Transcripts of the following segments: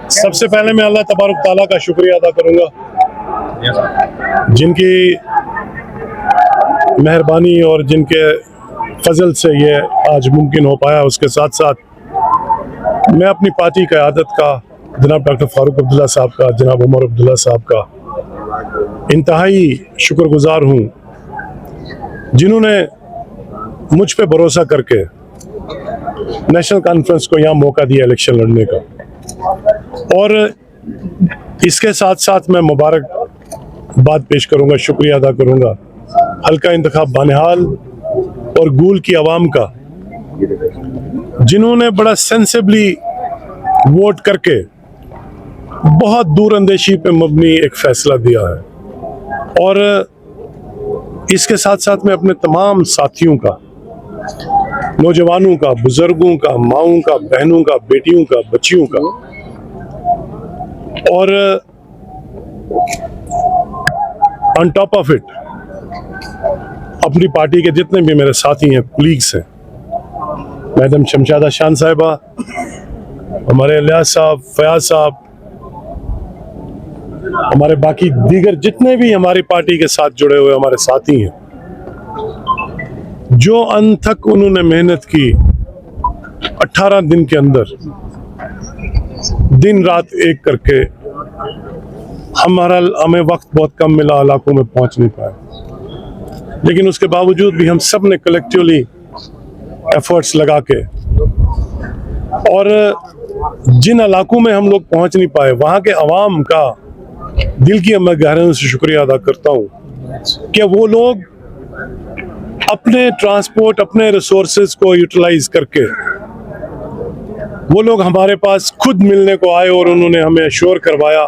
सबसे पहले मैं अल्लाह तबारक ताला का शुक्रिया अदा करूंगा, जिनकी मेहरबानी और जिनके फजल से ये आज मुमकिन हो पाया। उसके साथ साथ मैं अपनी पार्टी क़यादत का, जनाब डॉक्टर फारूक अब्दुल्ला साहब का, जनाब उमर अब्दुल्ला साहब का इंतहाई शुक्रगुजार हूँ, जिन्होंने मुझ पे भरोसा करके नेशनल कॉन्फ्रेंस को यहाँ मौका दिया इलेक्शन लड़ने का। और इसके साथ साथ मैं मुबारकबाद पेश करूँगा, शुक्रिया अदा करूँगा हल्का इंतखाब बानिहाल और गूल की आवाम का, जिन्होंने बड़ा सेंसिबली वोट करके बहुत दूर अंदेशी पे मबनी एक फैसला दिया है। और इसके साथ साथ मैं अपने तमाम साथियों का, नौजवानों का, बुजुर्गों का, माओं का, बहनों का, बेटियों का, बच्चियों का, और ऑन टॉप ऑफ इट अपनी पार्टी के जितने भी मेरे साथी हैं, कुलीग्स हैं, मैडम शमशादा शान साहिबा, हमारे इलियास साहब, फयाज साहब, हमारे बाकी दीगर जितने भी हमारी पार्टी के साथ जुड़े हुए हमारे साथी हैं, जो अंत तक उन्होंने मेहनत की। 18 दिन के अंदर दिन रात एक करके हमें वक्त बहुत कम मिला, इलाकों में पहुंच नहीं पाए, लेकिन उसके बावजूद भी हम सब ने कलेक्टिवली एफर्ट्स लगा के, और जिन इलाकों में हम लोग पहुंच नहीं पाए वहां के अवाम का दिल की मैं गहराइयों से शुक्रिया अदा करता हूं कि वो लोग अपने ट्रांसपोर्ट, अपने रिसोर्सेज को यूटिलाइज करके वो लोग हमारे पास खुद मिलने को आए और उन्होंने हमें अश्योर करवाया,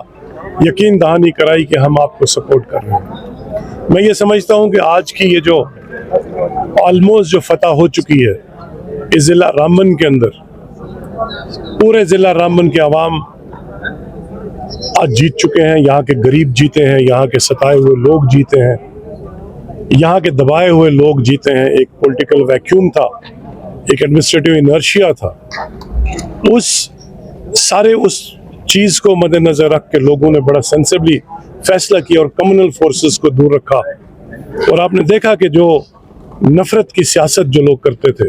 यकीन दहानी कराई कि हम आपको सपोर्ट कर रहे हैं। मैं ये समझता हूं कि आज की ये जो ऑलमोस्ट जो फतह हो चुकी है इस जिला रामबन के अंदर, पूरे जिला रामबन के अवाम आज जीत चुके हैं। यहाँ के गरीब जीते हैं, यहाँ के सताए हुए लोग जीते हैं, यहाँ के दबाए हुए लोग जीते हैं। एक पॉलिटिकल वैक्यूम था, एक एडमिनिस्ट्रेटिव इनर्शिया था, उस चीज को मद्देनजर रख के लोगों ने बड़ा सेंसिबली फैसला किया और कम्युनल फोर्सेस को दूर रखा। और आपने देखा कि जो नफरत की सियासत जो लोग करते थे,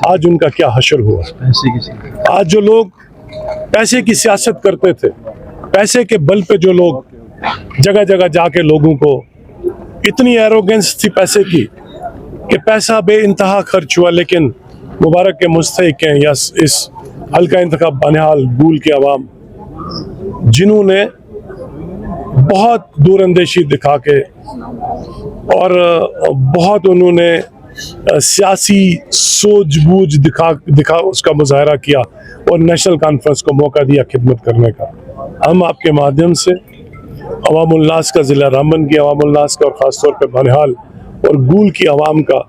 आज उनका क्या हशर हुआ। आज जो लोग पैसे की सियासत करते थे, पैसे के बल पे जो लोग जगह जगह जाके लोगों को, इतनी एरोगेंस थी पैसे की कि पैसा बेइंतहा खर्च हुआ, लेकिन मुबारक के मुस्तहिक हैं या इस हल्का इंतखाब बानिहाल गूल के अवाम, जिन्होंने बहुत दूरअंदेशी दिखा के और बहुत उन्होंने सियासी सूझबूझ दिखा उसका मुजाहरा किया और नेशनल कॉन्फ्रेंस को मौका दिया खिदमत करने का। हम आपके माध्यम से अवामुल नास का, जिला रामबन की अवामुल नास का और ख़ासतौर पे बानिहाल और गूल की आवाम का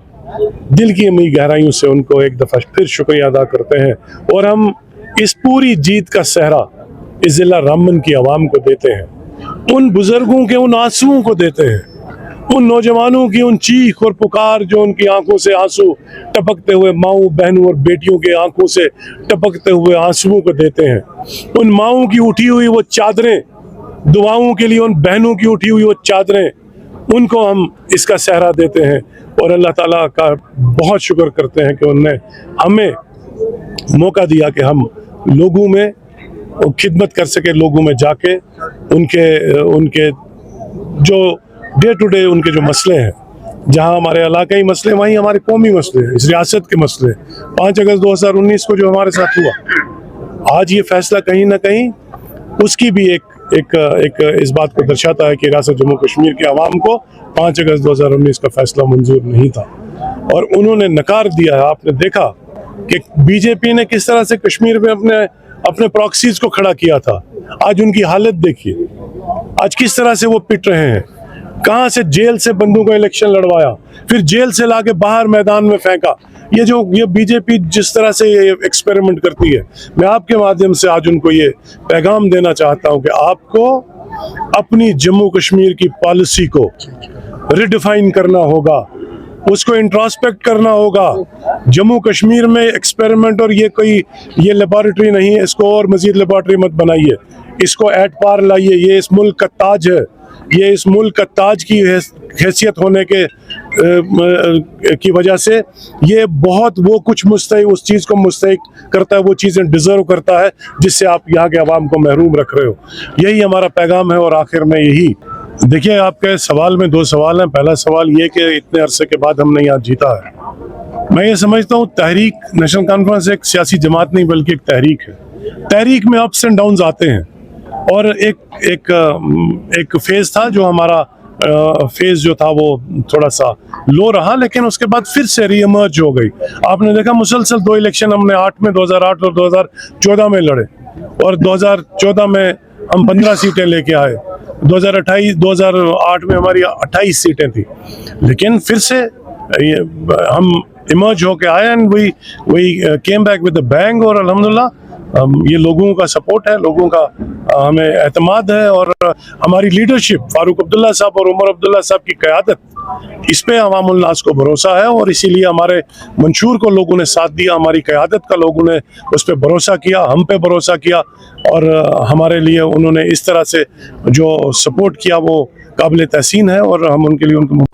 दिल की अमी गहराइयों से उनको एक दफ़ा फिर शुक्रिया अदा करते हैं। और हम इस पूरी जीत का सहरा इस जिला रामबन की आवाम को देते हैं, उन बुजुर्गों के उन आंसुओं को देते हैं, उन नौजवानों की उन चीख और पुकार जो उनकी आंखों से आंसू टपकते हुए, माओं बहनों और बेटियों के आंखों से टपकते हुए आंसुओं को देते हैं। उन माओं की उठी हुई वो चादरें, दुआओं के लिए उन बहनों की उठी हुई वो चादरें, उनको हम इसका सहरा देते हैं। और अल्लाह ताला का बहुत शुक्र करते हैं कि उन्होंने हमें मौका दिया कि हम लोगों में खिदमत कर सके, लोगों में जाके उनके जो डे टू डे उनके जो मसले हैं, जहां हमारे इलाकाई मसले वहीं हमारे कौमी मसले हैं, इस रियासत के मसले। 5 अगस्त 2019 को जो हमारे साथ हुआ, आज ये फैसला कहीं ना कहीं उसकी भी एक इस बात को दर्शाता है कि रियासत जम्मू कश्मीर के अवाम को 5 अगस्त 2019 का फैसला मंजूर नहीं था और उन्होंने नकार दिया है। आपने देखा कि बीजेपी ने किस तरह से कश्मीर में अपने प्रॉक्सीज को खड़ा किया था। आज उनकी हालत देखिए, आज किस तरह से वो पिट रहे हैं, कहां से जेल से बंदूक का इलेक्शन लड़वाया, फिर जेल से लाके बाहर मैदान में फेंका। ये बीजेपी जिस तरह से ये एक्सपेरिमेंट करती है, मैं आपके माध्यम से आज उनको ये पैगाम देना चाहता हूं कि आपको अपनी जम्मू कश्मीर की पॉलिसी को रिडिफाइन करना होगा। उसको इंट्रोस्पेक्ट करना होगा। जम्मू कश्मीर में एक्सपेरिमेंट और ये लेबॉरेटरी नहीं है, इसको और मजीद लेबॉरेटरी मत बनाइए, इसको एट पार लाइए। ये इस मुल्क का ताज है, ये इस मुल्क का ताज की हैसियत होने की वजह से ये बहुत वो कुछ मुस्तहिक, उस चीज़ को मुस्तहिक करता है, वो चीज़ें डिज़र्व करता है जिससे आप यहाँ के अवाम को महरूम रख रहे हो। यही हमारा पैगाम है। और आखिर में यही देखिए, आपके सवाल में 2 सवाल हैं। पहला सवाल ये कि इतने अरसे के बाद हमने यहाँ जीता है। मैं ये समझता हूँ तहरीक नेशनल कॉन्फ्रेंस एक सियासी जमात नहीं बल्कि एक तहरीक है। तहरीक में अप्स एंड डाउन्स आते हैं और एक फेज था जो हमारा फेज जो था वो थोड़ा सा लो रहा, लेकिन उसके बाद फिर से रीइमर्ज हो गई। आपने देखा मुसलसल 2 इलेक्शन हमने 2008 और 2014 में लड़े और 2014 में हम 15 सीटें लेके आए। 2008 में हमारी 28 सीटें थी, लेकिन फिर से हम इमर्ज होके आए and we came back with a bang. और अल्हम्दुलिल्लाह ये लोगों का सपोर्ट है, लोगों का हमें एतमाद है और हमारी लीडरशिप, फारूक अब्दुल्ला साहब और उमर अब्दुल्ला साहब की क़यादत, इस पे अवामुल नास को भरोसा है और इसीलिए हमारे मंशूर को लोगों ने साथ दिया, हमारी क़यादत का लोगों ने उस पर भरोसा किया, हम पे भरोसा किया और हमारे लिए उन्होंने इस तरह से जो सपोर्ट किया वो काबिल तहसीन है और हम उनके लिए उनको